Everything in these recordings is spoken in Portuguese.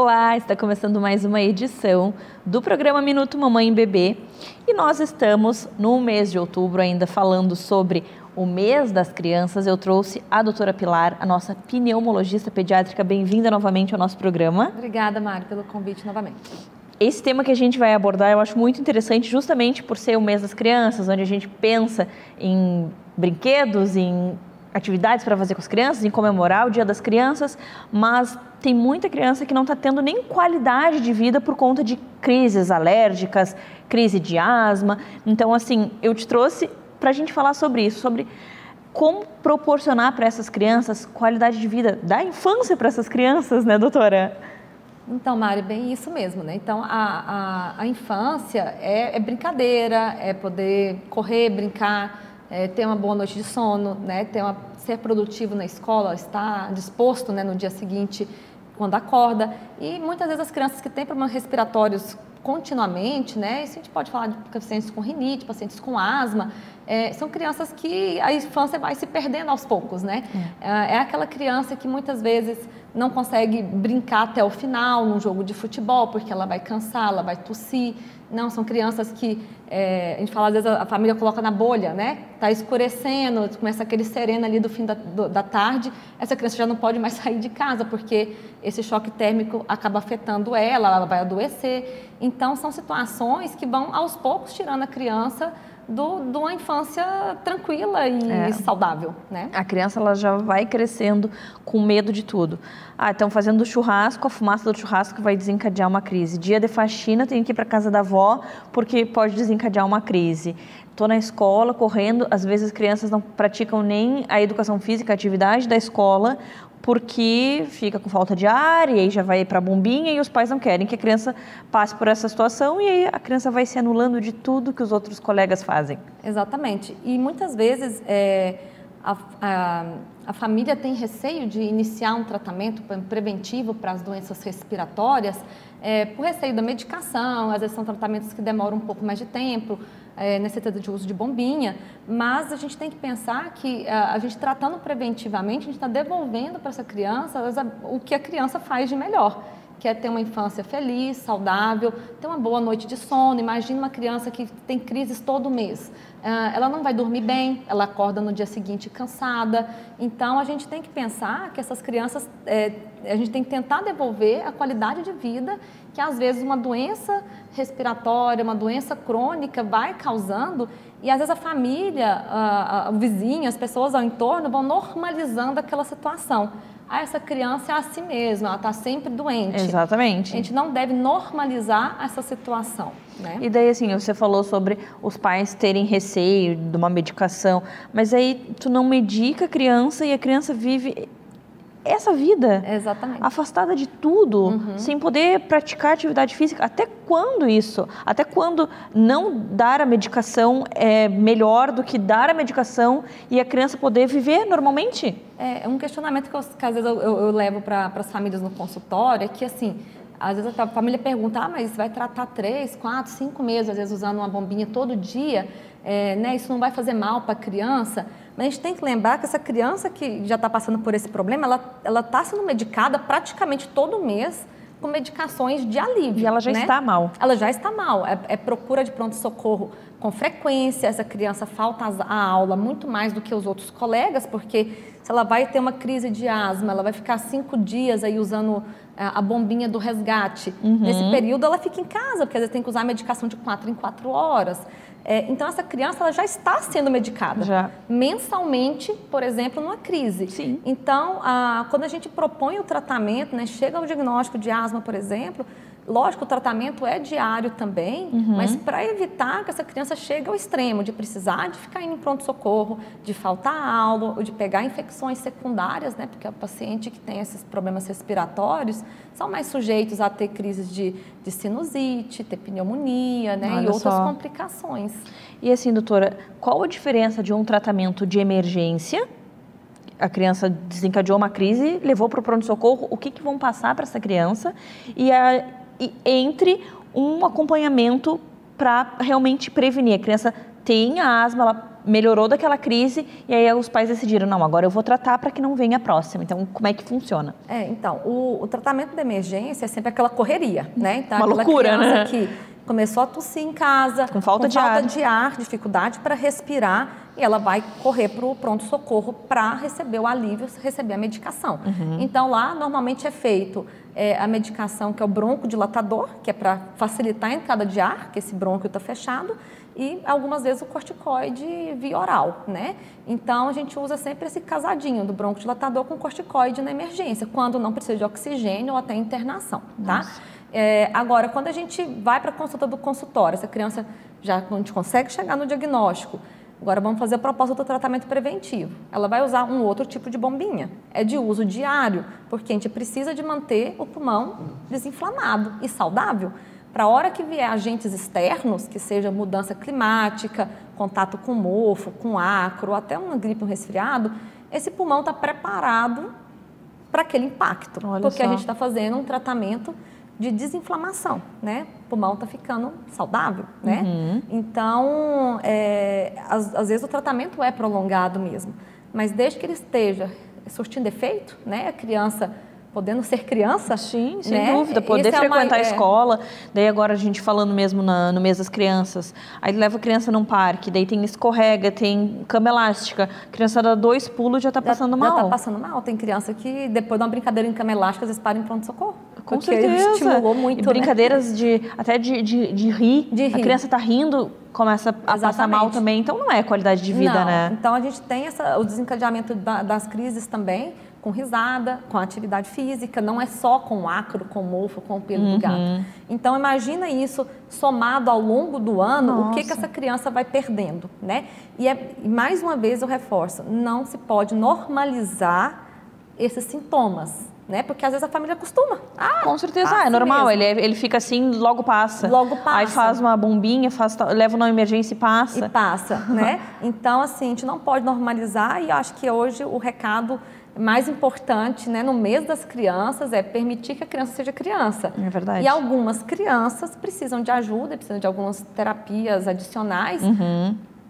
Olá, está começando mais uma edição do programa Minuto Mamãe e Bebê e nós estamos no mês de outubro ainda falando sobre o mês das crianças. Eu trouxe a doutora Pilar, a nossa pneumologista pediátrica. Bem-vinda novamente ao nosso programa. Obrigada, Mari, pelo convite novamente. Esse tema que a gente vai abordar eu acho muito interessante justamente por ser o mês das crianças, onde a gente pensa em brinquedos, em atividades para fazer com as crianças, em comemorar o Dia das Crianças, mas tem muita criança que não está tendo nem qualidade de vida por conta de crises alérgicas, crise de asma. Então, assim, eu te trouxe para a gente falar sobre isso, sobre como proporcionar para essas crianças qualidade de vida da infância para essas crianças, né, doutora? Então, Mari, bem isso mesmo, né? Então, a infância é brincadeira, é poder correr, brincar, ter uma boa noite de sono, né? Ser produtivo na escola, estar disposto, né, no dia seguinte quando acorda. E muitas vezes as crianças que têm problemas respiratórios continuamente, né? Isso a gente pode falar de pacientes com rinite, pacientes com asma, são crianças que a infância vai se perdendo aos poucos, né? É aquela criança que muitas vezes não consegue brincar até o final num jogo de futebol, porque ela vai cansar, ela vai tossir. Não, são crianças que, a gente fala, às vezes a família coloca na bolha, né? Tá escurecendo, começa aquele sereno ali do fim da tarde, essa criança já não pode mais sair de casa, porque esse choque térmico acaba afetando ela vai adoecer. Então, são situações que vão, aos poucos, tirando a criança de uma infância tranquila e saudável, né? A criança ela já vai crescendo com medo de tudo. Estão fazendo churrasco, a fumaça do churrasco vai desencadear uma crise. Dia de faxina, tenho que ir para casa da avó porque pode desencadear uma crise. Estou na escola correndo, às vezes as crianças não praticam nem a educação física, a atividade da escola, porque fica com falta de ar e aí já vai para a bombinha e os pais não querem que a criança passe por essa situação e aí a criança vai se anulando de tudo que os outros colegas fazem. Exatamente. E muitas vezes a família tem receio de iniciar um tratamento preventivo para as doenças respiratórias por receio da medicação, às vezes são tratamentos que demoram um pouco mais de tempo, necessita de uso de bombinha, mas a gente tem que pensar que a gente tratando preventivamente, a gente está devolvendo para essa criança o que a criança faz de melhor, que é ter uma infância feliz, saudável, ter uma boa noite de sono. Imagina uma criança que tem crises todo mês. Ela não vai dormir bem, ela acorda no dia seguinte cansada. Então, a gente tem que pensar que essas crianças, a gente tem que tentar devolver a qualidade de vida que, às vezes, uma doença respiratória, uma doença crônica vai causando e, às vezes, a família, o vizinho, as pessoas ao entorno vão normalizando aquela situação. Essa criança é a si mesma, ela está sempre doente. Exatamente. A gente não deve normalizar essa situação, né? E daí, assim, você falou sobre os pais terem receio de uma medicação, mas aí tu não medica a criança e a criança vive essa vida afastada de tudo, sem poder praticar atividade física. Até quando isso? Até quando não dar a medicação é melhor do que dar a medicação e a criança poder viver normalmente? É um questionamento que às vezes eu levo para as famílias no consultório, é que assim, às vezes a família pergunta, mas vai tratar 3, 4, 5 meses, às vezes usando uma bombinha todo dia, né? Isso não vai fazer mal para a criança? Mas a gente tem que lembrar que essa criança que já está passando por esse problema, ela está sendo medicada praticamente todo mês com medicações de alívio. E ela já está mal. Ela já está mal. É procura de pronto-socorro com frequência. Essa criança falta a aula muito mais do que os outros colegas, porque se ela vai ter uma crise de asma, ela vai ficar 5 dias aí usando a bombinha do resgate. Nesse período ela fica em casa, porque às vezes tem que usar a medicação de 4 em 4 horas. Então, essa criança ela já está sendo medicada mensalmente, por exemplo, numa crise. Sim. Então, quando a gente propõe o tratamento, né, chega ao diagnóstico de asma, por exemplo, lógico, o tratamento é diário também, mas para evitar que essa criança chegue ao extremo de precisar de ficar indo em pronto-socorro, de faltar aula ou de pegar infecções secundárias, né, porque o paciente que tem esses problemas respiratórios são mais sujeitos a ter crises de sinusite, ter pneumonia, né, e outras complicações. E assim, doutora, qual a diferença de um tratamento de emergência? A criança desencadeou uma crise, levou para o pronto-socorro, o que vão passar para essa criança? E entre um acompanhamento para realmente prevenir. A criança tem a asma, ela melhorou daquela crise e aí os pais decidiram, não, agora eu vou tratar para que não venha a próxima. Então, como é que funciona? Então, o tratamento da emergência é sempre aquela correria, né? Então, uma aquela loucura, criança né? que começou a tossir em casa, com falta de ar, dificuldade para respirar, e ela vai correr para o pronto-socorro para receber o alívio, receber a medicação. Então, lá, normalmente é feito a medicação que é o broncodilatador, que é para facilitar a entrada de ar, que esse brônquio está fechado, e algumas vezes o corticoide via oral, né? Então, a gente usa sempre esse casadinho do broncodilatador com corticoide na emergência, quando não precisa de oxigênio ou até internação, tá? Agora, quando a gente vai para a consulta do consultório, essa criança já a gente consegue chegar no diagnóstico, agora vamos fazer a proposta do tratamento preventivo. Ela vai usar um outro tipo de bombinha, é de uso diário, porque a gente precisa de manter o pulmão desinflamado e saudável, para a hora que vier agentes externos, que seja mudança climática, contato com mofo, com ácaro, ou até uma gripe, um resfriado, esse pulmão está preparado para aquele impacto, porque a gente está fazendo um tratamento de desinflamação, né? O pulmão está ficando saudável, né? Então, às vezes o tratamento é prolongado mesmo, mas desde que ele esteja surtindo efeito, né? A criança podendo ser criança. Sim, sem dúvida, poder frequentar a escola. Daí agora a gente falando mesmo no mês das crianças, aí leva a criança num parque, daí tem escorrega, tem cama elástica, a criança dá 2 pulos e já está passando mal. Já está passando mal, tem criança que depois de uma brincadeira em cama elástica, às vezes para em pronto-socorro. Com certeza. Estimulou muito, e brincadeiras até de rir, a criança está rindo, começa a passar mal também, então não é qualidade de vida, né? Então a gente tem o desencadeamento das crises também, com risada, com atividade física, não é só com ácaro, com mofo, com o pelo do gato. Então imagina isso somado ao longo do ano, o que essa criança vai perdendo, né? E mais uma vez eu reforço, não se pode normalizar esses sintomas, né? Porque às vezes a família acostuma. Com certeza, é normal, ele fica assim, logo passa. Aí faz uma bombinha, leva uma emergência e passa. E passa, né? Então, assim, a gente não pode normalizar e eu acho que hoje o recado mais importante, né, no mês das crianças é permitir que a criança seja criança. É verdade. E algumas crianças precisam de ajuda, precisam de algumas terapias adicionais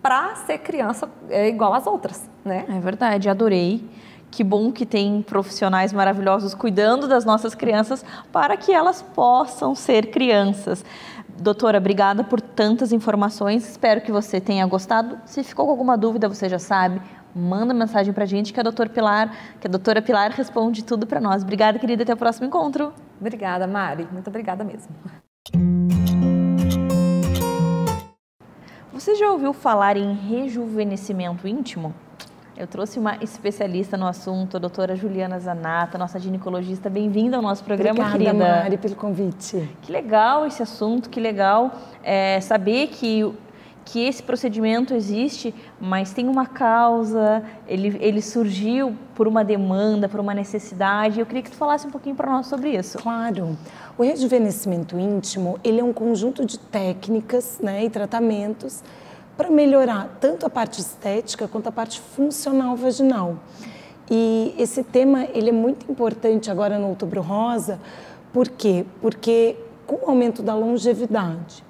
para ser criança igual às outras, né? É verdade, adorei. Que bom que tem profissionais maravilhosos cuidando das nossas crianças para que elas possam ser crianças. Doutora, obrigada por tantas informações. Espero que você tenha gostado. Se ficou com alguma dúvida, você já sabe, manda mensagem pra gente que a doutora Pilar responde tudo para nós. Obrigada, querida. Até o próximo encontro. Obrigada, Mari. Muito obrigada mesmo. Você já ouviu falar em rejuvenescimento íntimo? Eu trouxe uma especialista no assunto, a doutora Juliana Zanata, nossa ginecologista. Bem-vinda ao nosso programa, querida. Obrigada, Mari, pelo convite. Que legal esse assunto, que legal saber que esse procedimento existe, mas tem uma causa, ele surgiu por uma demanda, por uma necessidade. Eu queria que tu falasse um pouquinho para nós sobre isso. Claro. O rejuvenescimento íntimo, ele é um conjunto de técnicas, né, e tratamentos para melhorar tanto a parte estética quanto a parte funcional vaginal. E esse tema, ele é muito importante agora no Outubro Rosa. Por quê? Porque com o aumento da longevidade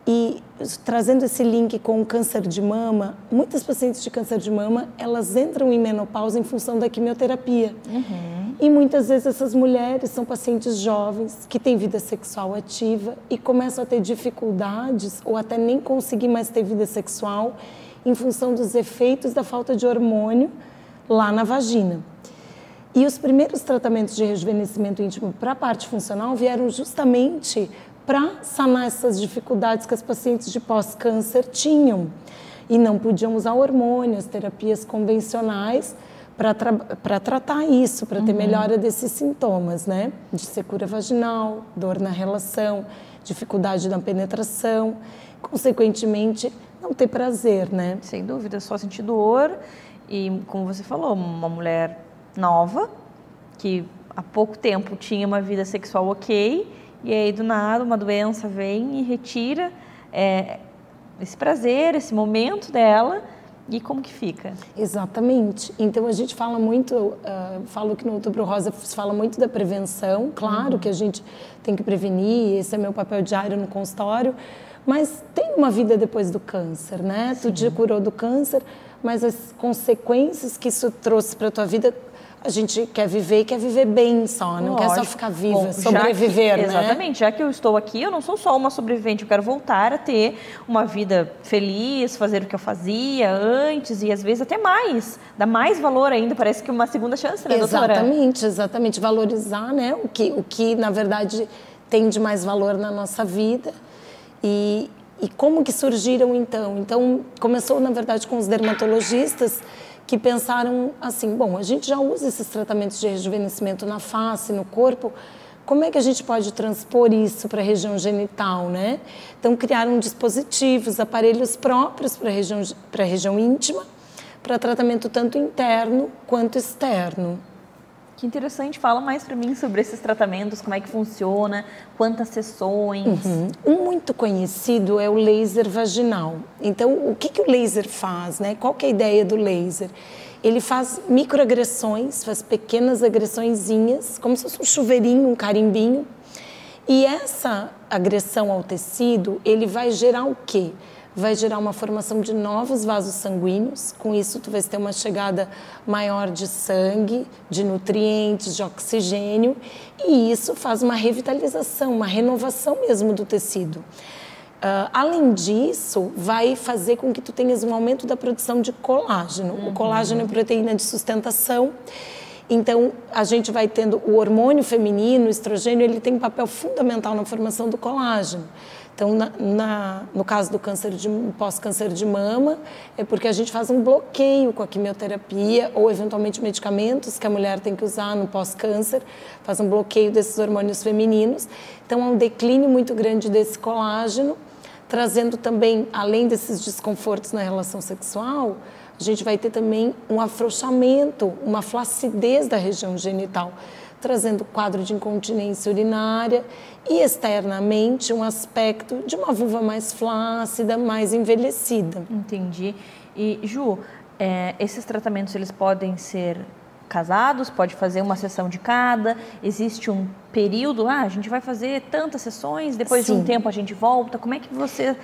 e trazendo esse link com o câncer de mama, muitas pacientes de câncer de mama, elas entram em menopausa em função da quimioterapia. E muitas vezes essas mulheres são pacientes jovens que têm vida sexual ativa e começam a ter dificuldades ou até nem conseguir mais ter vida sexual em função dos efeitos da falta de hormônio lá na vagina. E os primeiros tratamentos de rejuvenescimento íntimo para a parte funcional vieram justamente para sanar essas dificuldades que as pacientes de pós-câncer tinham e não podiam usar hormônios, terapias convencionais para tratar isso, para ter melhora desses sintomas, né? De secura vaginal, dor na relação, dificuldade na penetração, consequentemente não ter prazer, né? Sem dúvida, só sentir dor e, como você falou, uma mulher nova que há pouco tempo tinha uma vida sexual ok. E aí, do nada, uma doença vem e retira esse prazer, esse momento dela. E como que fica? Exatamente. Então, a gente fala muito, falo que no Outubro Rosa se fala muito da prevenção. Claro que a gente tem que prevenir, esse é meu papel diário no consultório. Mas tem tem uma vida depois do câncer, né? Tu te curou do câncer, mas as consequências que isso trouxe para tua vida, a gente quer viver e quer viver bem só, não quer só ficar viva, bom, sobreviver, né? Exatamente, já que eu estou aqui, eu não sou só uma sobrevivente, eu quero voltar a ter uma vida feliz, fazer o que eu fazia antes e às vezes até mais, dá mais valor ainda, parece que uma segunda chance, né, doutora? Exatamente, exatamente, valorizar, né, o que na verdade tem de mais valor na nossa vida. E como que surgiram então? Então começou na verdade com os dermatologistas que pensaram assim, bom, a gente já usa esses tratamentos de rejuvenescimento na face, no corpo, como é que a gente pode transpor isso para a região genital, né? Então criaram dispositivos, aparelhos próprios para a região íntima, para tratamento tanto interno quanto externo. Que interessante, fala mais para mim sobre esses tratamentos, como é que funciona, quantas sessões. Um muito conhecido é o laser vaginal. Então, o que o laser faz, né? Qual que é a ideia do laser? Ele faz microagressões, faz pequenas agressõezinhas, como se fosse um chuveirinho, um carimbinho. E essa agressão ao tecido, ele vai gerar o quê? Vai gerar uma formação de novos vasos sanguíneos, com isso tu vai ter uma chegada maior de sangue, de nutrientes, de oxigênio, e isso faz uma revitalização, uma renovação mesmo do tecido. Além disso, vai fazer com que tu tenhas um aumento da produção de colágeno. O colágeno é proteína de sustentação, então a gente vai tendo o hormônio feminino, o estrogênio, ele tem um papel fundamental na formação do colágeno. Então, no caso do pós-câncer de mama, é porque a gente faz um bloqueio com a quimioterapia ou, eventualmente, medicamentos que a mulher tem que usar no pós-câncer, faz um bloqueio desses hormônios femininos. Então, há um declínio muito grande desse colágeno, trazendo também, além desses desconfortos na relação sexual, a gente vai ter também um afrouxamento, uma flacidez da região genital, trazendo quadro de incontinência urinária e externamente um aspecto de uma vulva mais flácida, mais envelhecida. Entendi. E Ju, esses tratamentos eles podem ser casados, pode fazer uma sessão de cada, existe um período, a gente vai fazer tantas sessões, depois de um tempo a gente volta, como é que você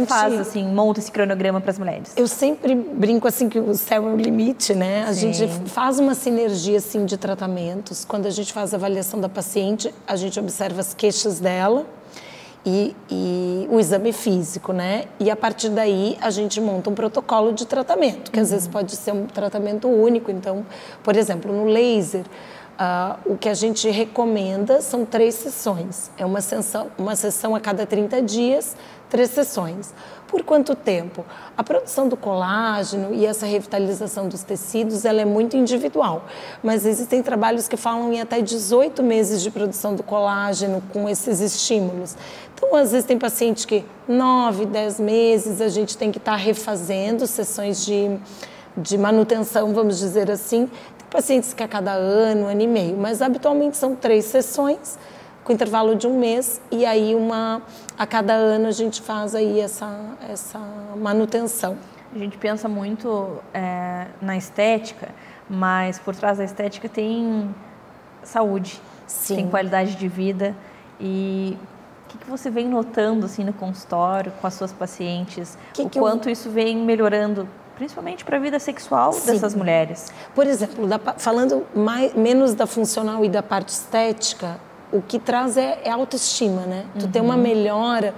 faz assim, monta esse cronograma para as mulheres? Eu sempre brinco assim que o céu é o limite, né? A gente faz uma sinergia assim de tratamentos, quando a gente faz a avaliação da paciente, a gente observa as queixas dela, e o exame físico, né? E a partir daí a gente monta um protocolo de tratamento, que às vezes pode ser um tratamento único. Então, por exemplo, no laser, o que a gente recomenda são 3 sessões. É uma sessão a cada 30 dias, 3 sessões. Por quanto tempo? A produção do colágeno e essa revitalização dos tecidos, ela é muito individual, mas existem trabalhos que falam em até 18 meses de produção do colágeno com esses estímulos. Então, às vezes tem paciente que 9, 10 meses a gente tem que estar refazendo sessões de manutenção, vamos dizer assim. Tem pacientes que a cada ano e meio, mas habitualmente são 3 sessões, com intervalo de 1 mês, e aí a cada ano a gente faz aí essa manutenção. A gente pensa muito na estética, mas por trás da estética tem saúde, tem qualidade de vida. E o que você vem notando assim, no consultório, com as suas pacientes, quanto isso vem melhorando, principalmente para a vida sexual dessas mulheres? Por exemplo, falando menos da funcional e da parte estética, o que traz é autoestima, né? Tu tem uma melhora,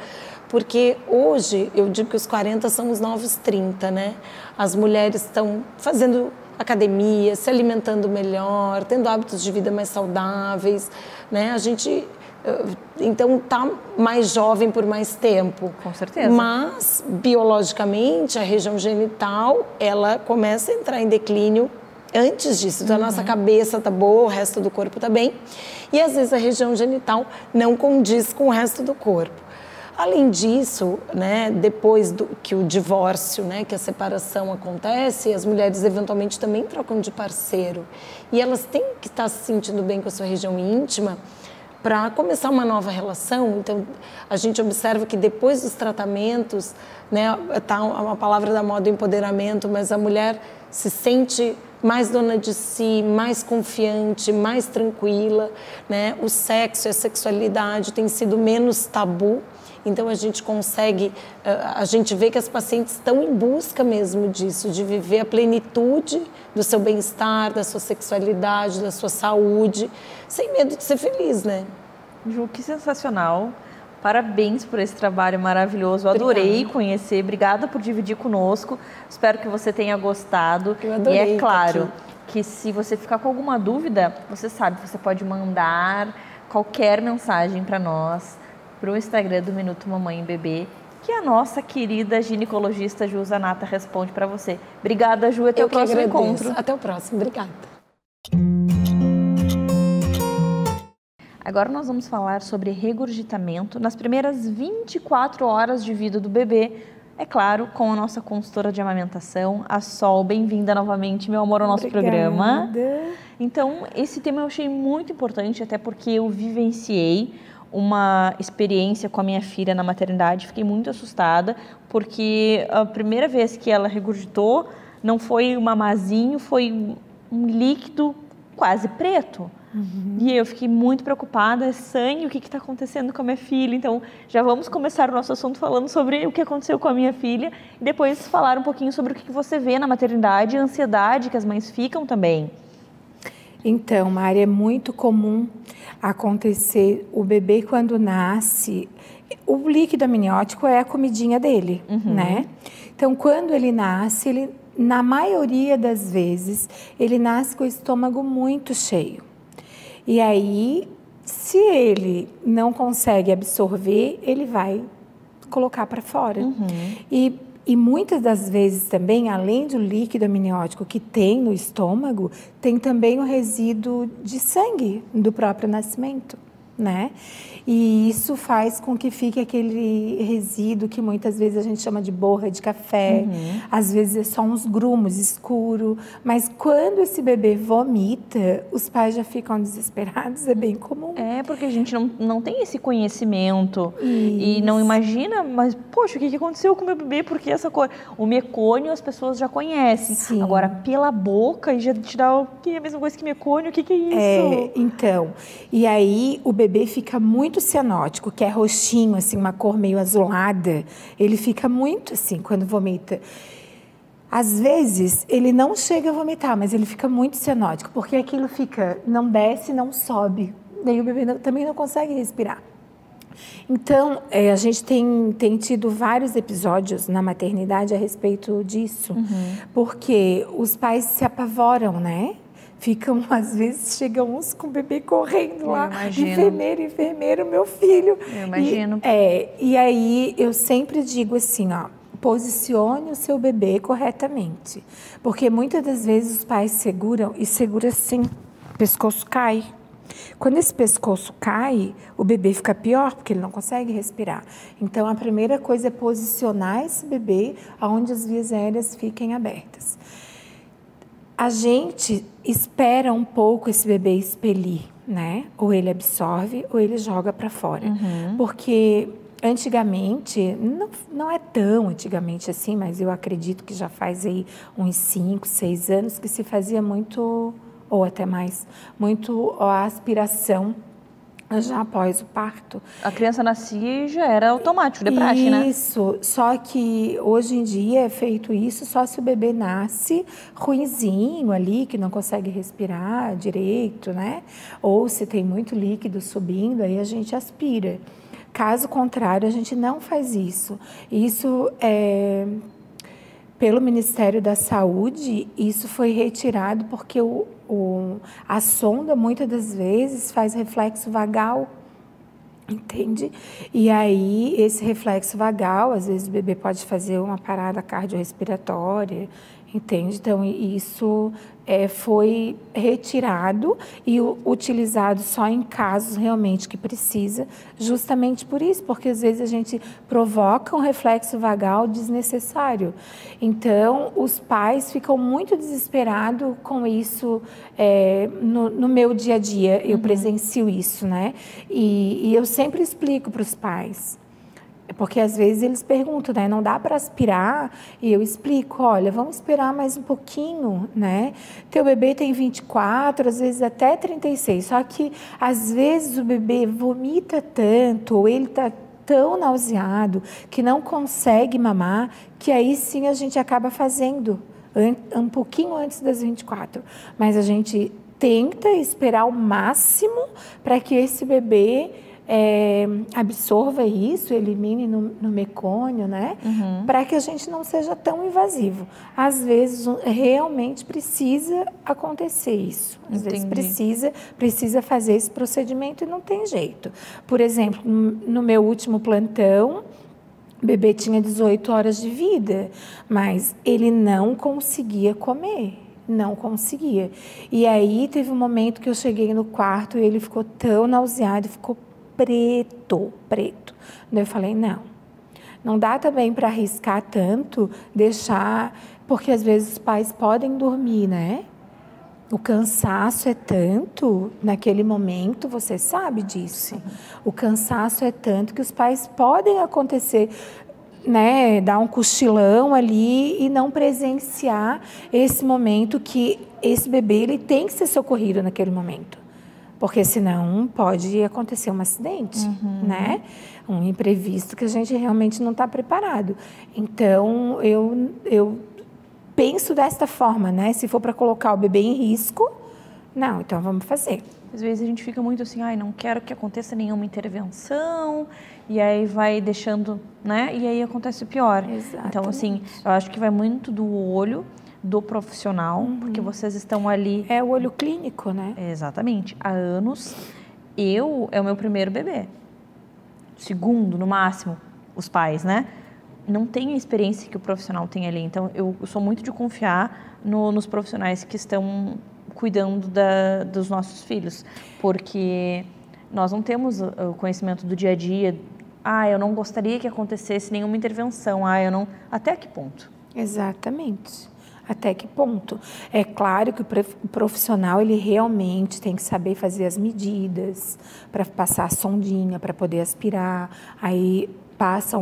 porque hoje, eu digo que os 40 são os novos 30, né? As mulheres estão fazendo academia, se alimentando melhor, tendo hábitos de vida mais saudáveis, né? A gente, então, tá mais jovem por mais tempo. Com certeza. Mas, biologicamente, a região genital, ela começa a entrar em declínio antes disso. Então, a nossa cabeça tá boa, o resto do corpo tá bem. E, às vezes, a região genital não condiz com o resto do corpo. Além disso, né, depois que o divórcio, né, que a separação acontece, as mulheres, eventualmente, também trocam de parceiro. E elas têm que estar se sentindo bem com a sua região íntima para começar uma nova relação. Então, a gente observa que depois dos tratamentos, né, tá uma palavra da moda, empoderamento, mas a mulher se sente mais dona de si, mais confiante, mais tranquila, né? O sexo e a sexualidade têm sido menos tabu. Então, a gente consegue, a gente vê que as pacientes estão em busca mesmo disso, de viver a plenitude do seu bem-estar, da sua sexualidade, da sua saúde, sem medo de ser feliz, né? Ju, que sensacional. Parabéns por esse trabalho maravilhoso. Eu adorei conhecer. Obrigada por dividir conosco. Espero que você tenha gostado. Eu adorei. E é claro que se você ficar com alguma dúvida, você sabe que você pode mandar qualquer mensagem para nós, para o Instagram do Minuto Mamãe e Bebê, que a nossa querida ginecologista Ju Zanata responde para você. Obrigada, Ju. Até o próximo encontro. Até o próximo. Obrigada. Agora nós vamos falar sobre regurgitamento nas primeiras 24 horas de vida do bebê. É claro, com a nossa consultora de amamentação, a Sol. Bem-vinda novamente, meu amor, ao nosso programa. Então, esse tema eu achei muito importante, até porque eu vivenciei uma experiência com a minha filha na maternidade. Fiquei muito assustada, porque a primeira vez que ela regurgitou não foi um mamazinho, foi um líquido quase preto. E eu fiquei muito preocupada, sangue, o que está acontecendo com a minha filha? Então, já vamos começar o nosso assunto falando sobre o que aconteceu com a minha filha e depois falar um pouquinho sobre o que você vê na maternidade e a ansiedade que as mães ficam também. Então, Mari, é muito comum acontecer o bebê quando nasce, o líquido amniótico é a comidinha dele, né? Então, quando ele nasce, ele, na maioria das vezes, ele nasce com o estômago muito cheio. E aí, se ele não consegue absorver, ele vai colocar para fora. E muitas das vezes também, além do líquido amniótico que tem no estômago, tem também o resíduo de sangue do próprio nascimento, né? E isso faz com que fique aquele resíduo que muitas vezes a gente chama de borra de café, às vezes é só uns grumos escuros, mas quando esse bebê vomita, os pais já ficam desesperados, é bem comum. É, porque a gente não tem esse conhecimento e não imagina, mas poxa, o que aconteceu com o meu bebê? Porque essa cor, o mecônio as pessoas já conhecem. Sim. Agora, pela boca, já te dá o que é a mesma coisa que mecônio, o que é isso? É, então, e aí o bebê fica muito cianótico, que é roxinho, assim, uma cor meio azulada. Ele fica muito assim quando vomita. Às vezes, ele não chega a vomitar, mas ele fica muito cianótico, porque aquilo fica, não desce, não sobe. Daí o bebê também não consegue respirar. Então, a gente tem tido vários episódios na maternidade a respeito disso, porque os pais se apavoram, né? Ficam, às vezes, chegam uns com o bebê correndo lá, enfermeiro, meu filho. Eu imagino. E aí, eu sempre digo assim, ó, posicione o seu bebê corretamente. Porque muitas das vezes os pais seguram e segura assim, o pescoço cai. Quando esse pescoço cai, o bebê fica pior, porque ele não consegue respirar. Então, a primeira coisa é posicionar esse bebê onde as vias aéreas fiquem abertas. A gente espera um pouco esse bebê expelir, né? Ou ele absorve ou ele joga para fora. Porque antigamente, não é tão antigamente assim, mas eu acredito que já faz aí uns 5, 6 anos que se fazia muito, ou até mais, muito a aspiração já após o parto. A criança nascia e já era automático, de praxe, né? Isso, só que hoje em dia é feito isso só se o bebê nasce ruinzinho ali, que não consegue respirar direito, né? Ou se tem muito líquido subindo, aí a gente aspira. Caso contrário, a gente não faz isso. Isso é... Pelo Ministério da Saúde, isso foi retirado porque a sonda, muitas das vezes, faz reflexo vagal, entende? E aí, esse reflexo vagal, às vezes o bebê pode fazer uma parada cardiorrespiratória, entende? Então, isso foi retirado e utilizado só em casos realmente que precisa, justamente por isso, porque às vezes a gente provoca um reflexo vagal desnecessário. Então, os pais ficam muito desesperados com isso. No meu dia a dia, eu presencio isso, né? E eu sempre explico para os pais. Porque às vezes eles perguntam, né? Não dá para aspirar? E eu explico, olha, vamos esperar mais um pouquinho, né? Teu bebê tem 24, às vezes até 36. Só que às vezes o bebê vomita tanto, ou ele está tão nauseado, que não consegue mamar, que aí sim a gente acaba fazendo um pouquinho antes das 24. Mas a gente tenta esperar o máximo para que esse bebê absorva isso, elimine no mecônio, né? Para que a gente não seja tão invasivo. Às vezes, realmente precisa acontecer isso. Às vezes precisa fazer esse procedimento e não tem jeito. Por exemplo, no meu último plantão, o bebê tinha 18 horas de vida, mas ele não conseguia comer. Não conseguia. E aí teve um momento que eu cheguei no quarto e ele ficou tão nauseado, ficou preto. Daí eu falei, não dá também para arriscar tanto, deixar, porque às vezes os pais podem dormir, né? O cansaço é tanto, naquele momento, você sabe disso. O cansaço é tanto que os pais podem acontecer, né, dar um cochilão ali e não presenciar esse momento que esse bebê ele tem que ser socorrido naquele momento. Porque senão pode acontecer um acidente, né? Um imprevisto que a gente realmente não está preparado. Então, eu penso desta forma, né? Se for para colocar o bebê em risco, não, então vamos fazer. Às vezes a gente fica muito assim, não quero que aconteça nenhuma intervenção, e aí vai deixando, né? E aí acontece o pior. Exatamente. Então, assim, eu acho que vai muito do olho do profissional, porque vocês estão ali... É o olho clínico, né? Exatamente. Há anos, é o meu primeiro bebê. Segundo, no máximo, os pais, né? Não tem a experiência que o profissional tem ali. Então, eu sou muito de confiar nos profissionais que estão cuidando dos nossos filhos, porque nós não temos o conhecimento do dia a dia. Eu não gostaria que acontecesse nenhuma intervenção. Eu não... Até que ponto? Exatamente. Até que ponto? É claro que o profissional ele realmente tem que saber fazer as medidas para passar a sondinha, para poder aspirar, aí passa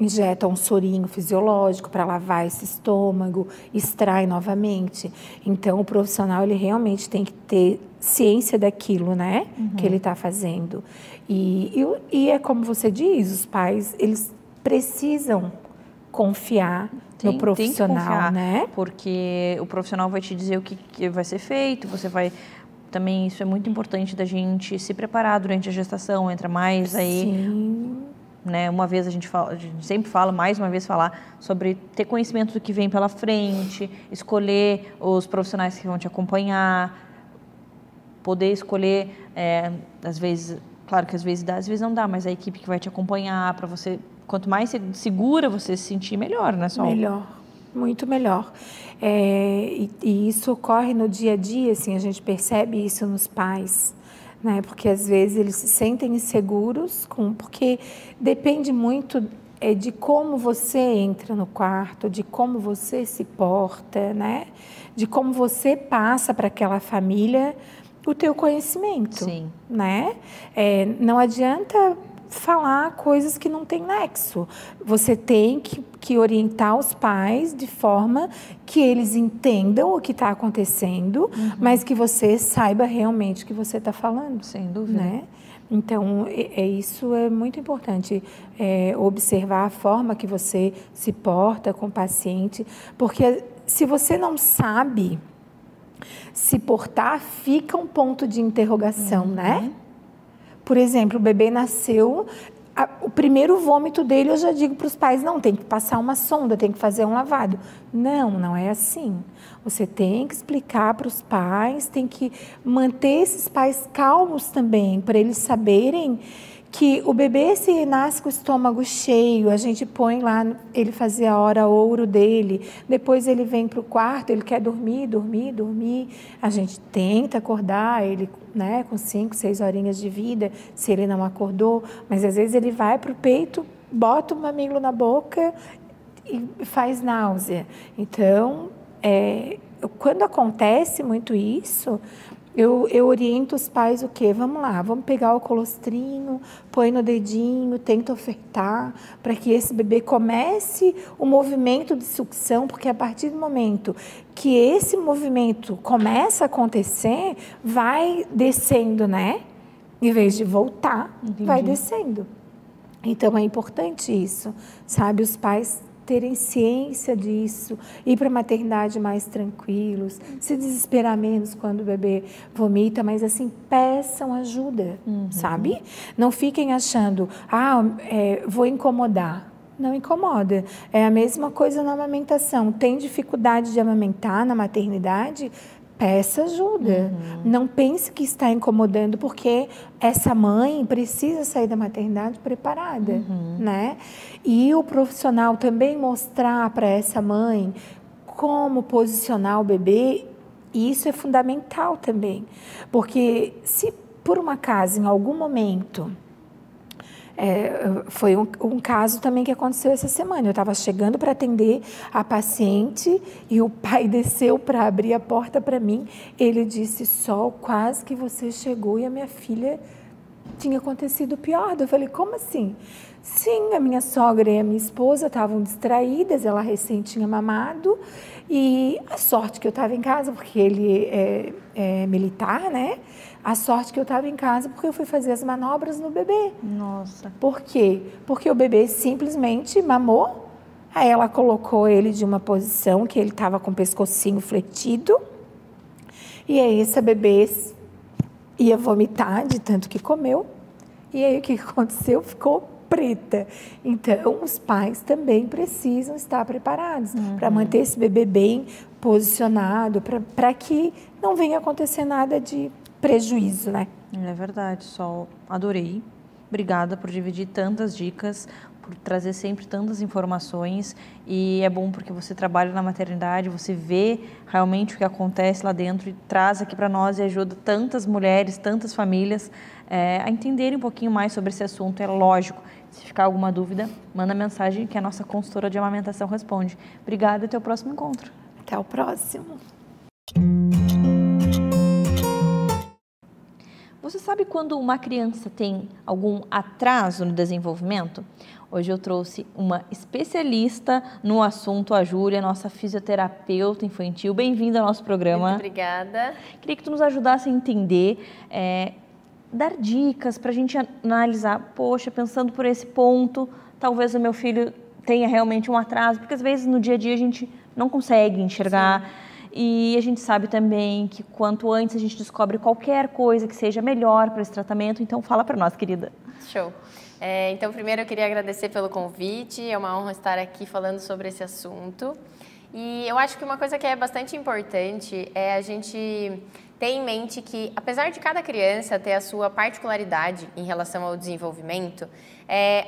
injeta um sorinho fisiológico para lavar esse estômago, extrai novamente. Então, o profissional ele realmente tem que ter ciência daquilo, né, que ele está fazendo. E é como você diz, os pais, eles precisam confiar no profissional, tem que confiar, né? Porque o profissional vai te dizer o que vai ser feito, você vai... Também isso é muito importante da gente se preparar durante a gestação, entra mais aí... Sim. Né? Uma vez a gente sempre fala, mais uma vez falar sobre ter conhecimento do que vem pela frente, escolher os profissionais que vão te acompanhar, poder escolher, às vezes, claro que às vezes dá, às vezes não dá, mas a equipe que vai te acompanhar para você... Quanto mais segura você se sentir, melhor, né, Sol? Melhor, muito melhor. E isso ocorre no dia a dia, assim, a gente percebe isso nos pais, né? Porque às vezes eles se sentem inseguros, porque depende muito de como você entra no quarto, de como você se porta, né? De como você passa para aquela família o teu conhecimento. Sim. Né? Não adianta falar coisas que não tem nexo. Você tem que orientar os pais de forma que eles entendam o que está acontecendo, mas que você saiba realmente o que você está falando. Sem dúvida. Né? Então, isso é muito importante, observar a forma que você se porta com o paciente, porque se você não sabe se portar, fica um ponto de interrogação, né? Por exemplo, o bebê nasceu, o primeiro vômito dele, eu já digo para os pais, não, tem que passar uma sonda, tem que fazer um lavado. Não é assim. Você tem que explicar para os pais, tem que manter esses pais calmos também, para eles saberem que o bebê, se nasce com o estômago cheio, a gente põe lá, ele fazer a hora ouro dele, depois ele vem para o quarto, ele quer dormir, a gente tenta acordar ele, né, com 5, 6 horinhas de vida, se ele não acordou, mas às vezes ele vai para o peito, bota o mamilo na boca e faz náusea. Então, quando acontece muito isso, eu oriento os pais o quê? Vamos lá, vamos pegar o colostrinho, põe no dedinho, tenta ofertar, para que esse bebê comece o movimento de sucção, porque a partir do momento que esse movimento começa a acontecer, vai descendo, né? Em vez de voltar, vai descendo. Então, é importante isso, sabe? Os pais terem ciência disso, ir para a maternidade mais tranquilos, se desesperar menos quando o bebê vomita, mas assim, peçam ajuda, sabe? Não fiquem achando, vou incomodar. Não incomoda. É a mesma coisa na amamentação. Tem dificuldade de amamentar na maternidade? Peça ajuda. Não pense que está incomodando, porque essa mãe precisa sair da maternidade preparada, né? E o profissional também mostrar para essa mãe como posicionar o bebê, isso é fundamental também. Porque se por um acaso, em algum momento, foi um caso também que aconteceu essa semana. Eu estava chegando para atender a paciente e o pai desceu para abrir a porta para mim. Ele disse, Sol, quase que você chegou e a minha filha tinha acontecido pior. Eu falei, como assim? Sim, a minha sogra e a minha esposa estavam distraídas, ela recém tinha mamado e a sorte que eu estava em casa, porque ele é militar, né? A sorte que eu estava em casa porque eu fui fazer as manobras no bebê. Nossa. Por quê? Porque o bebê simplesmente mamou, aí ela colocou ele de uma posição que ele estava com o pescocinho fletido, e aí esse bebê ia vomitar de tanto que comeu, e aí o que aconteceu? Ficou preta. Então, os pais também precisam estar preparados para manter esse bebê bem posicionado, para que não venha acontecer nada de prejuízo, né? É verdade, Sol. Adorei. Obrigada por dividir tantas dicas, por trazer sempre tantas informações. E é bom porque você trabalha na maternidade, você vê realmente o que acontece lá dentro e traz aqui para nós e ajuda tantas mulheres, tantas famílias a entenderem um pouquinho mais sobre esse assunto. É lógico, se ficar alguma dúvida, manda mensagem que a nossa consultora de amamentação responde. Obrigada e até o próximo encontro. Até o próximo. Você sabe quando uma criança tem algum atraso no desenvolvimento? Hoje eu trouxe uma especialista no assunto, a Júlia, nossa fisioterapeuta infantil. Bem-vinda ao nosso programa. Muito obrigada. Queria que tu nos ajudasse a entender, dar dicas para a gente analisar, poxa, pensando por esse ponto, talvez o meu filho tenha realmente um atraso, porque às vezes no dia a dia a gente não consegue enxergar. Sim. E a gente sabe também que quanto antes a gente descobre qualquer coisa que seja melhor para esse tratamento. Então, fala para nós, querida. Show. Então, primeiro eu queria agradecer pelo convite. É uma honra estar aqui falando sobre esse assunto. E eu acho que uma coisa que é bastante importante é a gente ter em mente que, apesar de cada criança ter a sua particularidade em relação ao desenvolvimento,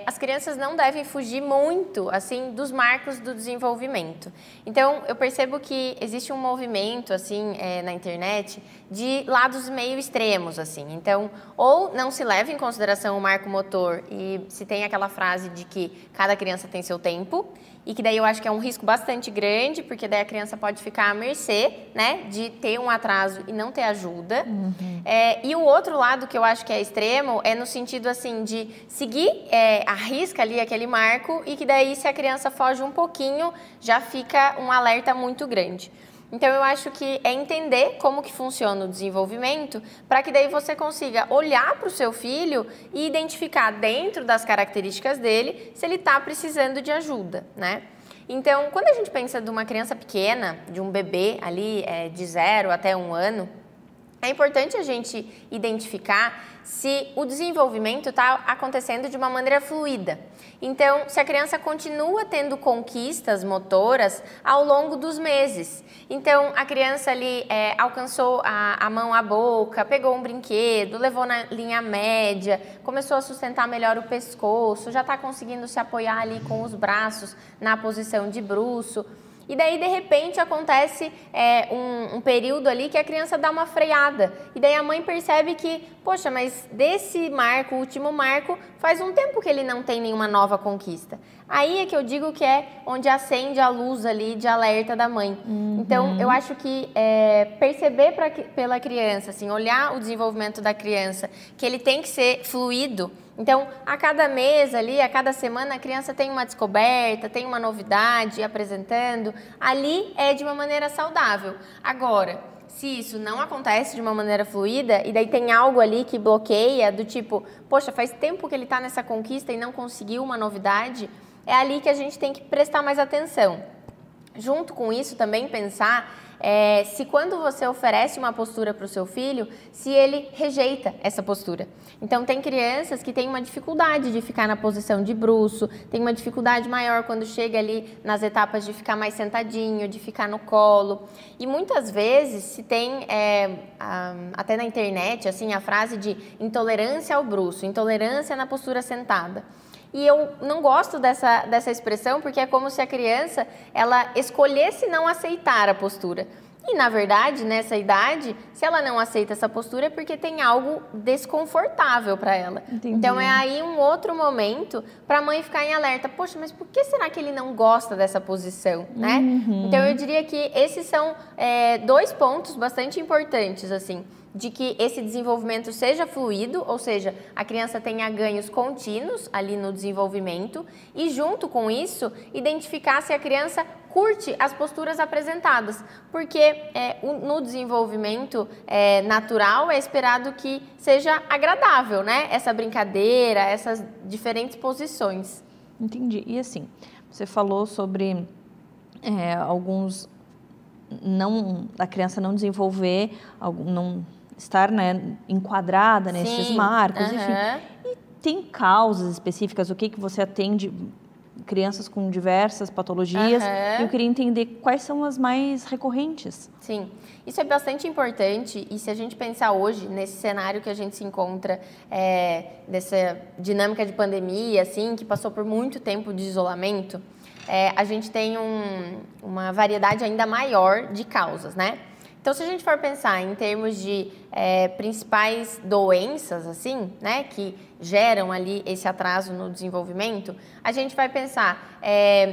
as crianças não devem fugir muito, assim, dos marcos do desenvolvimento. Então, eu percebo que existe um movimento, assim, na internet de lados meio extremos, assim. Então, ou não se leva em consideração o marco motor e se tem aquela frase de que cada criança tem seu tempo, e que daí eu acho que é um risco bastante grande, porque daí a criança pode ficar à mercê, né, de ter um atraso e não ter ajuda. E o outro lado que eu acho que é extremo é no sentido, assim, de seguir a risca ali aquele marco e que daí se a criança foge um pouquinho, já fica um alerta muito grande. Então, eu acho que é entender como que funciona o desenvolvimento para que daí você consiga olhar para o seu filho e identificar dentro das características dele se ele está precisando de ajuda, né? Então, quando a gente pensa de uma criança pequena, de um bebê ali de 0 até 1 ano, é importante a gente identificar se o desenvolvimento está acontecendo de uma maneira fluida. Então, se a criança continua tendo conquistas motoras ao longo dos meses. Então, a criança ali alcançou a mão à boca, pegou um brinquedo, levou na linha média, começou a sustentar melhor o pescoço, já está conseguindo se apoiar ali com os braços na posição de bruço. E daí, de repente, acontece um período ali que a criança dá uma freada. E daí a mãe percebe que, poxa, mas desse marco, o último marco, faz um tempo que ele não tem nenhuma nova conquista. Aí é que eu digo que é onde acende a luz ali de alerta da mãe. Então, eu acho que perceber pela criança, assim, olhar o desenvolvimento da criança, que ele tem que ser fluido. Então, a cada mês ali, a cada semana, a criança tem uma descoberta, tem uma novidade apresentando. Ali é de uma maneira saudável. Agora, se isso não acontece de uma maneira fluida, e daí tem algo ali que bloqueia, do tipo, poxa, faz tempo que ele está nessa conquista e não conseguiu uma novidade, é ali que a gente tem que prestar mais atenção. Junto com isso, também pensar se quando você oferece uma postura para o seu filho, se ele rejeita essa postura. Então, tem crianças que têm uma dificuldade de ficar na posição de bruço, tem uma dificuldade maior quando chega ali nas etapas de ficar mais sentadinho, de ficar no colo. E muitas vezes se tem, até na internet, assim, a frase de intolerância ao bruço, intolerância na postura sentada. E eu não gosto dessa expressão, porque é como se a criança ela escolhesse não aceitar a postura. E, na verdade, nessa idade, se ela não aceita essa postura é porque tem algo desconfortável para ela. Entendi. Então, é aí um outro momento para a mãe ficar em alerta. Poxa, mas por que será que ele não gosta dessa posição, né? Então, eu diria que esses são 2 pontos bastante importantes, assim, de que esse desenvolvimento seja fluido, ou seja, a criança tenha ganhos contínuos ali no desenvolvimento e, junto com isso, identificar se a criança curte as posturas apresentadas, porque no desenvolvimento natural é esperado que seja agradável, né? Essa brincadeira, essas diferentes posições. Entendi. E assim, você falou sobre alguns a criança não desenvolver, não estar, né, enquadrada nesses marcos, enfim. E tem causas específicas? O que você atende crianças com diversas patologias? Eu queria entender quais são as mais recorrentes. Sim, isso é bastante importante, e se a gente pensar hoje nesse cenário que a gente se encontra, dessa dinâmica de pandemia, assim, que passou por muito tempo de isolamento, a gente tem uma variedade ainda maior de causas, né? Então, se a gente for pensar em termos de principais doenças, assim, né, que geram ali esse atraso no desenvolvimento, a gente vai pensar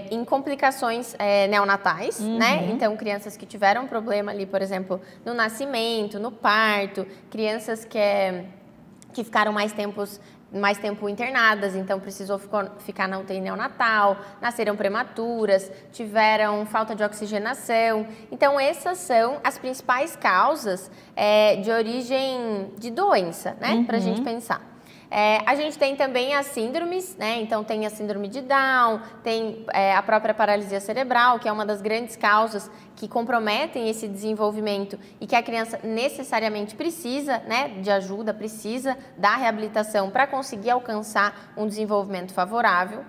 em complicações neonatais, né? Então, crianças que tiveram problema ali, por exemplo, no nascimento, no parto, crianças que ficaram mais tempo internadas, então precisou ficar na UTI neonatal, nasceram prematuras, tiveram falta de oxigenação. Então, essas são as principais causas de origem de doença, né? Para a gente pensar. A gente tem também as síndromes, né? Então, tem a síndrome de Down, tem a própria paralisia cerebral, que é uma das grandes causas que comprometem esse desenvolvimento e que a criança necessariamente precisa, né, de ajuda, precisa da reabilitação para conseguir alcançar um desenvolvimento favorável.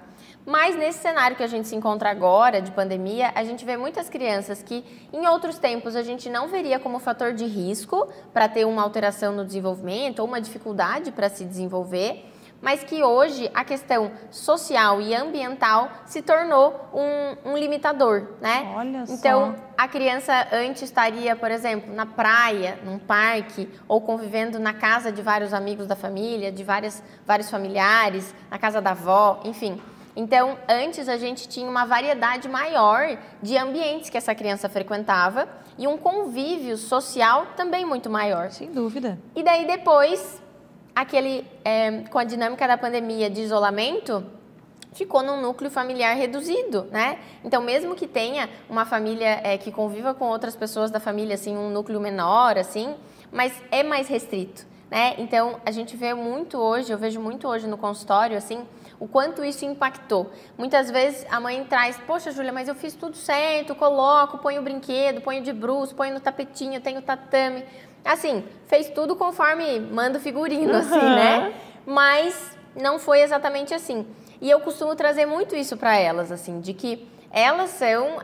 Mas nesse cenário que a gente se encontra agora, de pandemia, a gente vê muitas crianças que em outros tempos a gente não veria como fator de risco para ter uma alteração no desenvolvimento ou uma dificuldade para se desenvolver, mas que hoje a questão social e ambiental se tornou um limitador, né? Olha só. Então, a criança antes estaria, por exemplo, na praia, num parque, ou convivendo na casa de vários amigos da família, de vários familiares, na casa da avó, enfim. Então, antes a gente tinha uma variedade maior de ambientes que essa criança frequentava e um convívio social também muito maior. Sem dúvida. E daí depois, com a dinâmica da pandemia de isolamento, ficou num núcleo familiar reduzido, né? Então, mesmo que tenha uma família que conviva com outras pessoas da família, assim, um núcleo menor, assim, mas é mais restrito, né? Então, a gente vê muito hoje, eu vejo muito hoje no consultório, assim, o quanto isso impactou. Muitas vezes a mãe traz, poxa, Júlia, mas eu fiz tudo certo, coloco, ponho o brinquedo, ponho de bruço, ponho no tapetinho, tenho tatame. Assim, fez tudo conforme manda o figurino, assim, né? Mas não foi exatamente assim. E eu costumo trazer muito isso para elas, assim, de que elas são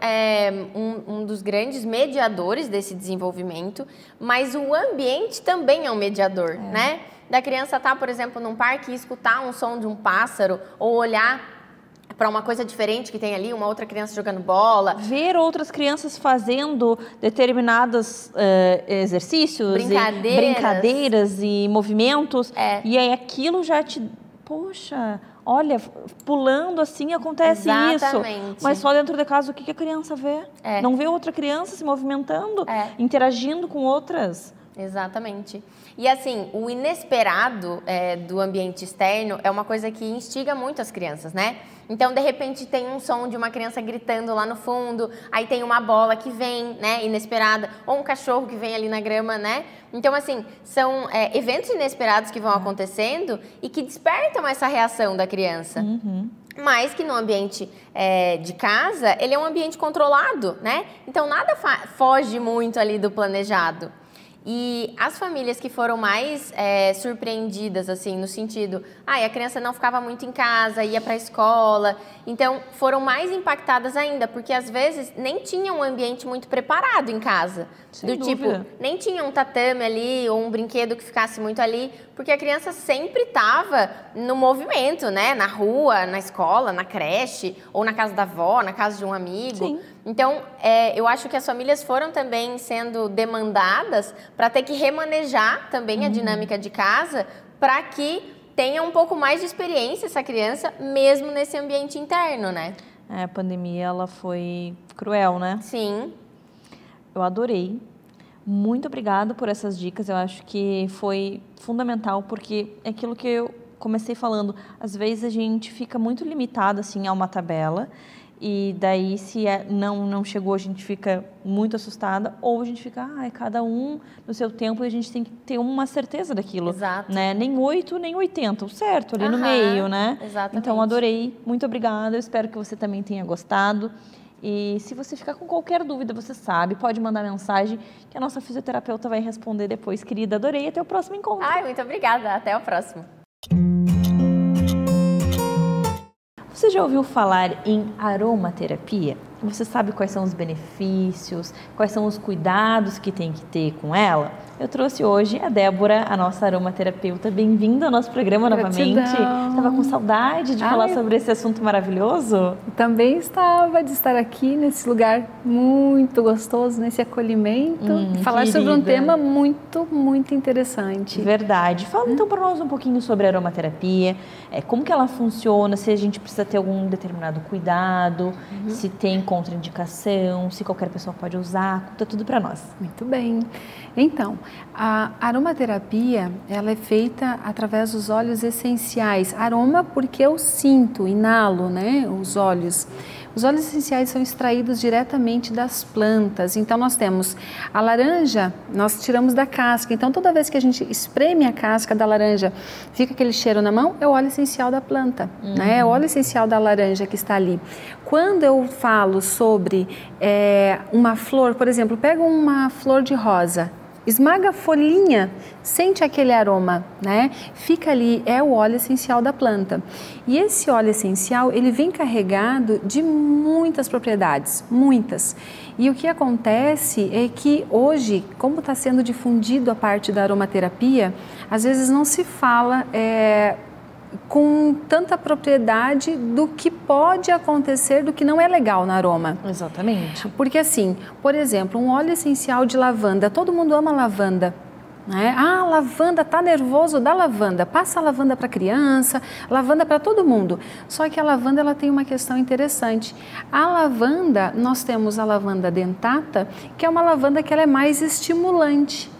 um dos grandes mediadores desse desenvolvimento, mas o ambiente também é um mediador, né? Da criança estar, por exemplo, num parque e escutar um som de um pássaro ou olhar para uma coisa diferente que tem ali, uma outra criança jogando bola. Ver outras crianças fazendo determinados exercícios, brincadeiras e movimentos. E aí aquilo já te... Poxa, olha, pulando assim acontece isso. Mas só dentro de casa, o que a criança vê? Não vê outra criança se movimentando, interagindo com outras. Exatamente. E assim, o inesperado do ambiente externo é uma coisa que instiga muito as crianças, né? Então, de repente, tem um som de uma criança gritando lá no fundo, aí tem uma bola que vem, né, inesperada, ou um cachorro que vem ali na grama, né? Então, assim, são eventos inesperados que vão acontecendo e que despertam essa reação da criança. Mas que no ambiente de casa, ele é um ambiente controlado, né? Então, nada foge muito ali do planejado. E as famílias que foram mais surpreendidas, assim, no sentido, a criança não ficava muito em casa, ia para a escola, então foram mais impactadas ainda, porque às vezes nem tinha um ambiente muito preparado em casa. Sem do dúvida. tipo, nem tinha um tatame ali, ou um brinquedo que ficasse muito ali, porque a criança sempre estava no movimento, né? Na rua, na escola, na creche, ou na casa da avó, na casa de um amigo. Sim. Então, eu acho que as famílias foram também sendo demandadas para ter que remanejar também a dinâmica de casa para que tenha um pouco mais de experiência essa criança, mesmo nesse ambiente interno, né? A pandemia, ela foi cruel, né? Sim. Eu adorei. Muito obrigada por essas dicas. Eu acho que foi fundamental, porque é aquilo que eu comecei falando. Às vezes a gente fica muito limitado assim, a uma tabela. E daí, se não chegou, a gente fica muito assustada. Ou a gente fica, cada um no seu tempo. E a gente tem que ter uma certeza daquilo. Exato. Né? Nem 8, nem 80. O certo, ali no meio, né? Exatamente. Então, adorei. Muito obrigada. Eu espero que você também tenha gostado. E se você ficar com qualquer dúvida, você sabe, pode mandar mensagem que a nossa fisioterapeuta vai responder depois. Querida, adorei. Até o próximo encontro. Muito obrigada. Até o próximo. Você já ouviu falar em aromaterapia? Você sabe quais são os benefícios, quais são os cuidados que tem que ter com ela? Eu trouxe hoje a Débora, a nossa aromaterapeuta. Bem-vinda ao nosso programa novamente. Estava com saudade de falar sobre esse assunto maravilhoso? Também estava de estar aqui nesse lugar muito gostoso, nesse acolhimento. Falar sobre um tema muito, muito interessante. Verdade. Fala então para nós um pouquinho sobre a aromaterapia, como que ela funciona, se a gente precisa ter algum determinado cuidado, se tem contraindicação, se qualquer pessoa pode usar, conta tudo para nós. Muito bem. Então, a aromaterapia, ela é feita através dos óleos essenciais. Aroma porque eu sinto, inalo, né, os óleos. Os óleos essenciais são extraídos diretamente das plantas. Então, nós temos a laranja, nós tiramos da casca. Então, toda vez que a gente espreme a casca da laranja, fica aquele cheiro na mão, é o óleo essencial da planta, né? É o óleo essencial da laranja que está ali. Quando eu falo sobre uma flor, por exemplo, pega uma flor de rosa, esmaga a folhinha, sente aquele aroma, né? Fica ali, é o óleo essencial da planta. E esse óleo essencial, ele vem carregado de muitas propriedades, muitas. E o que acontece é que hoje, como está sendo difundido a parte da aromaterapia, às vezes não se fala com tanta propriedade do que pode acontecer, do que não é legal no aroma. Exatamente. Porque assim, por exemplo, um óleo essencial de lavanda, todo mundo ama lavanda, né? Lavanda, tá nervoso, dá lavanda, passa a lavanda para criança, lavanda para todo mundo. Só que a lavanda, ela tem uma questão interessante. A lavanda, nós temos a lavanda dentata, que é uma lavanda que ela é mais estimulante,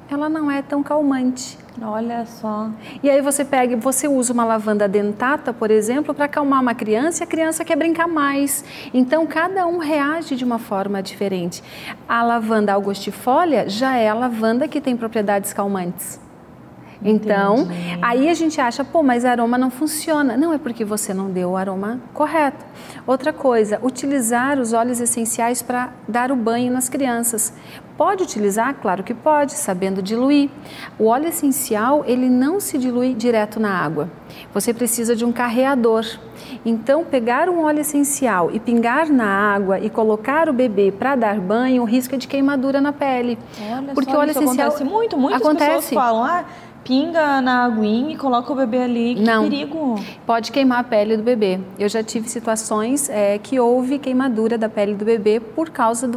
ela não é tão calmante. Olha só. E aí você usa uma lavanda dentata, por exemplo, para acalmar uma criança e a criança quer brincar mais. Então, cada um reage de uma forma diferente. A lavanda angustifolia já é a lavanda que tem propriedades calmantes. Então, aí a gente acha, mas aroma não funciona. Não, é porque você não deu o aroma correto. Outra coisa, utilizar os óleos essenciais para dar o banho nas crianças. Pode utilizar? Claro que pode, sabendo diluir. O óleo essencial, ele não se dilui direto na água. Você precisa de um carreador. Então, pegar um óleo essencial e pingar na água e colocar o bebê para dar banho, o risco é de queimadura na pele. Olha porque só, o óleo isso essencial acontece muito. Muitas pessoas falam, pinga na aguinha e coloca o bebê ali, que perigo. Pode queimar a pele do bebê. Eu já tive situações que houve queimadura da pele do bebê por causa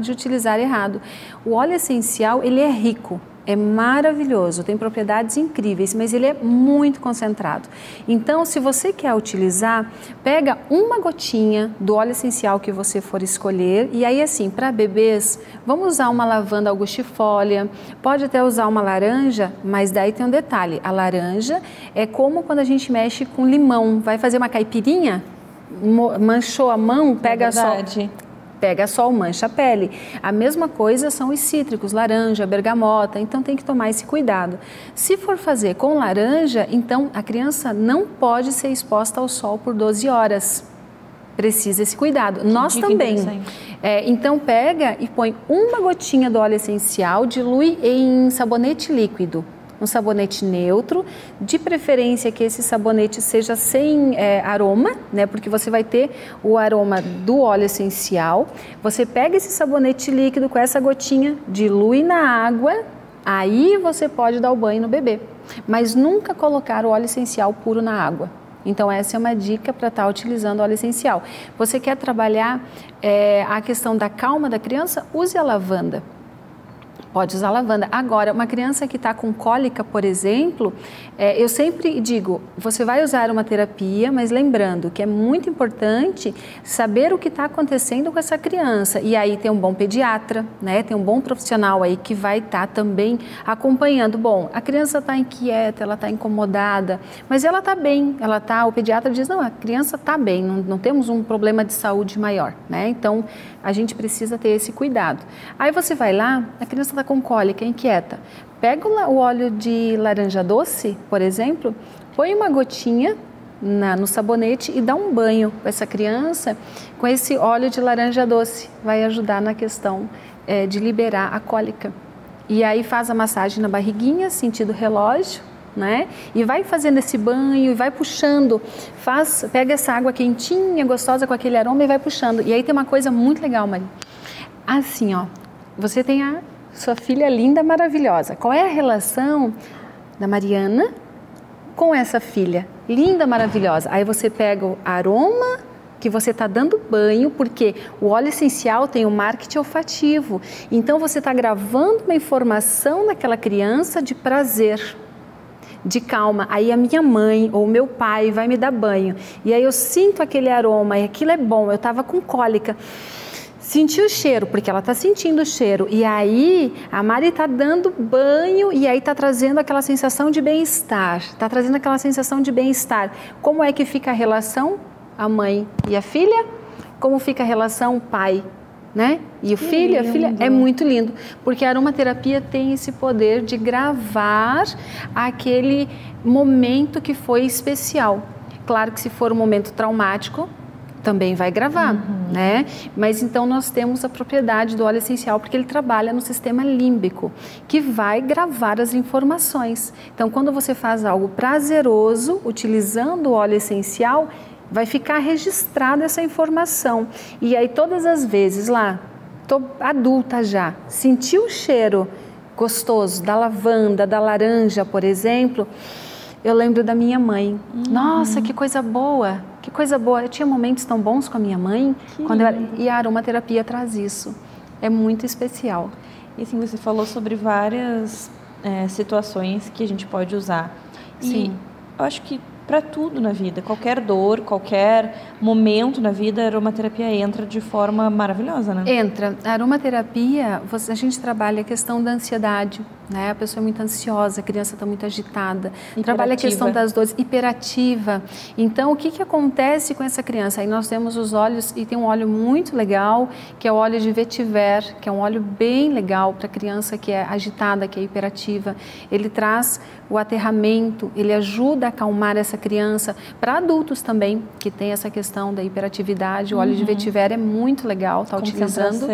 de utilizar errado. O óleo essencial, ele é rico. É maravilhoso, tem propriedades incríveis, mas ele é muito concentrado. Então, se você quer utilizar, pega uma gotinha do óleo essencial que você for escolher. E aí, assim, para bebês, vamos usar uma lavanda angustifolia, pode até usar uma laranja, mas daí tem um detalhe. A laranja é como quando a gente mexe com limão. Vai fazer uma caipirinha? manchou a mão, pega verdade. Pega sol, mancha a pele. A mesma coisa são os cítricos, laranja, bergamota, então tem que tomar esse cuidado. Se for fazer com laranja, então a criança não pode ser exposta ao sol por 12 horas. Precisa esse cuidado. Nós também. Então pega e põe uma gotinha do óleo essencial, dilui em sabonete líquido. Um sabonete neutro, de preferência que esse sabonete seja sem aroma, né? Porque você vai ter o aroma do óleo essencial. Você pega esse sabonete líquido com essa gotinha, dilui na água, aí você pode dar o banho no bebê. Mas nunca colocar o óleo essencial puro na água. Então essa é uma dica para estar utilizando óleo essencial. Você quer trabalhar a questão da calma da criança? Use a lavanda. Pode usar lavanda. Agora, uma criança que está com cólica, por exemplo, eu sempre digo, você vai usar uma terapia, mas lembrando que é muito importante saber o que está acontecendo com essa criança. E aí tem um bom pediatra, né? Tem um bom profissional aí que vai estar também acompanhando. Bom, a criança está inquieta, ela está incomodada, mas ela está bem, o pediatra diz, não, a criança está bem, não temos um problema de saúde maior, né? Então, a gente precisa ter esse cuidado. Aí você vai lá, a criança está com cólica, inquieta. Pega o óleo de laranja doce, por exemplo, põe uma gotinha no sabonete e dá um banho com essa criança com esse óleo de laranja doce. Vai ajudar na questão de liberar a cólica. E aí faz a massagem na barriguinha, sentido relógio, né? E vai fazendo esse banho e vai puxando, pega essa água quentinha, gostosa com aquele aroma e vai puxando. E aí tem uma coisa muito legal, Mari. Assim, ó, você tem a sua filha linda, maravilhosa. Qual é a relação da Mariana com essa filha linda, maravilhosa? Aí você pega o aroma que você está dando banho, porque o óleo essencial tem o marketing olfativo. Então você está gravando uma informação naquela criança de prazer, de calma. Aí a minha mãe ou o meu pai vai me dar banho. E aí eu sinto aquele aroma e aquilo é bom. Eu estava com cólica. Senti o cheiro, porque ela está sentindo o cheiro. E aí a Mari está dando banho e aí está trazendo aquela sensação de bem-estar. Está trazendo aquela sensação de bem-estar. Como é que fica a relação, a mãe e a filha? Como fica a relação pai, né? E o filho e a filha? É muito lindo, porque a aromaterapia tem esse poder de gravar aquele momento que foi especial. Claro que se for um momento traumático, também vai gravar, né? Mas então nós temos a propriedade do óleo essencial porque ele trabalha no sistema límbico, que vai gravar as informações. Então, quando você faz algo prazeroso, utilizando o óleo essencial, vai ficar registrada essa informação. E aí todas as vezes lá, tô adulta já, senti o cheiro gostoso da lavanda, da laranja, por exemplo, eu lembro da minha mãe. Nossa, que coisa boa! Que coisa boa! Eu tinha momentos tão bons com a minha mãe, e a aromaterapia traz isso. É muito especial. E assim, você falou sobre várias situações que a gente pode usar. Sim. E eu acho que para tudo na vida, qualquer dor, qualquer momento na vida, a aromaterapia entra de forma maravilhosa, né? Entra. A aromaterapia, a gente trabalha a questão da ansiedade, né? A pessoa é muito ansiosa, a criança está muito agitada. Trabalha a questão das dores, hiperativa. Então, o que acontece com essa criança? Aí nós temos os óleos, e tem um óleo muito legal, que é o óleo de vetiver, que é um óleo bem legal para criança que é agitada, que é hiperativa. Ele traz o aterramento, ele ajuda a acalmar essa criança. Para adultos também, que tem essa questão da hiperatividade, o óleo de vetiver é muito legal, tá utilizando.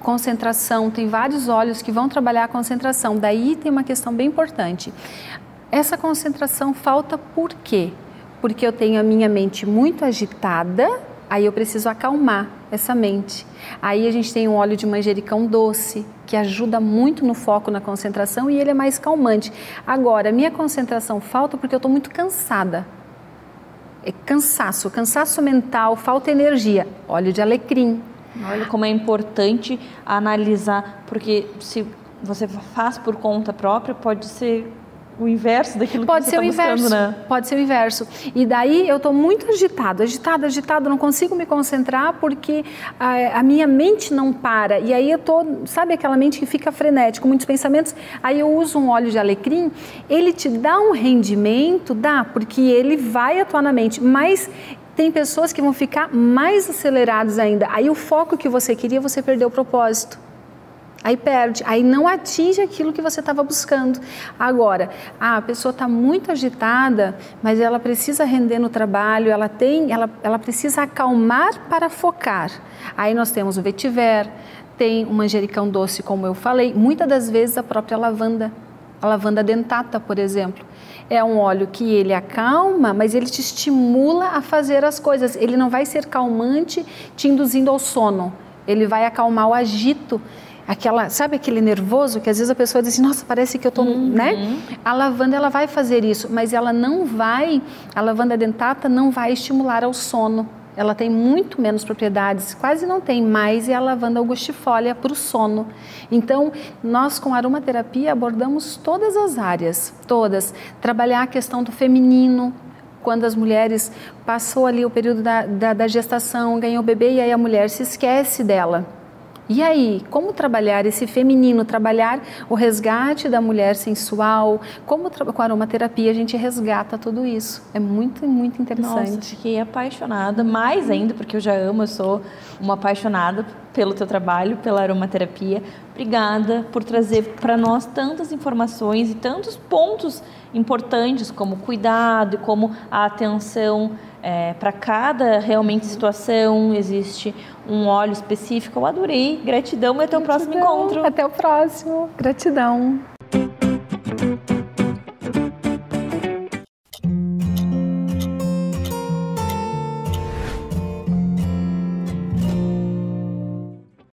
Concentração, tem vários óleos que vão trabalhar a concentração. Daí tem uma questão bem importante. Essa concentração falta por quê? Porque eu tenho a minha mente muito agitada, aí eu preciso acalmar essa mente. Aí a gente tem um óleo de manjericão doce, que ajuda muito no foco, na concentração, e ele é mais calmante. Agora, a minha concentração falta porque eu estou muito cansada. É cansaço mental, falta energia. Óleo de alecrim. Olha como é importante analisar, porque se você faz por conta própria, pode ser o inverso daquilo que você está buscando, né? Pode ser o inverso. E daí eu estou muito agitada, não consigo me concentrar porque a minha mente não para. E aí eu estou, sabe aquela mente que fica frenética, com muitos pensamentos? Aí eu uso um óleo de alecrim, ele te dá um rendimento, porque ele vai atuar na mente, mas Tem pessoas que vão ficar mais aceleradas ainda. Aí o foco que você queria, você perdeu o propósito. Aí perde, aí não atinge aquilo que você estava buscando. Agora, a pessoa está muito agitada, mas ela precisa render no trabalho, ela precisa acalmar para focar. Aí nós temos o vetiver, tem o manjericão doce, como eu falei, muitas das vezes a própria lavanda, a lavanda dentata, por exemplo. É um óleo que ele acalma, mas ele te estimula a fazer as coisas. Ele não vai ser calmante, te induzindo ao sono. Ele vai acalmar o agito. Sabe aquele nervoso que às vezes a pessoa diz assim, nossa, parece que eu estou, né? A lavanda, ela vai fazer isso, mas ela não vai, a lavanda dentata não vai estimular ao sono. Ela tem muito menos propriedades, quase não tem mais, é a lavanda angustifolia para o sono. Então, nós com a aromaterapia abordamos todas as áreas, todas. Trabalhar a questão do feminino, quando as mulheres passou ali o período da gestação, ganhou o bebê e aí a mulher se esquece dela. E aí, como trabalhar esse feminino, trabalhar o resgate da mulher sensual, como com a aromaterapia a gente resgata tudo isso. É muito, muito interessante. Nossa, fiquei apaixonada, mais ainda, porque eu já amo, eu sou uma apaixonada pelo teu trabalho, pela aromaterapia. Obrigada por trazer para nós tantas informações e tantos pontos importantes, como cuidado, como a atenção para cada realmente situação. Existe um óleo específico. Eu adorei. Gratidão e até o próximo encontro. Até o próximo. Gratidão.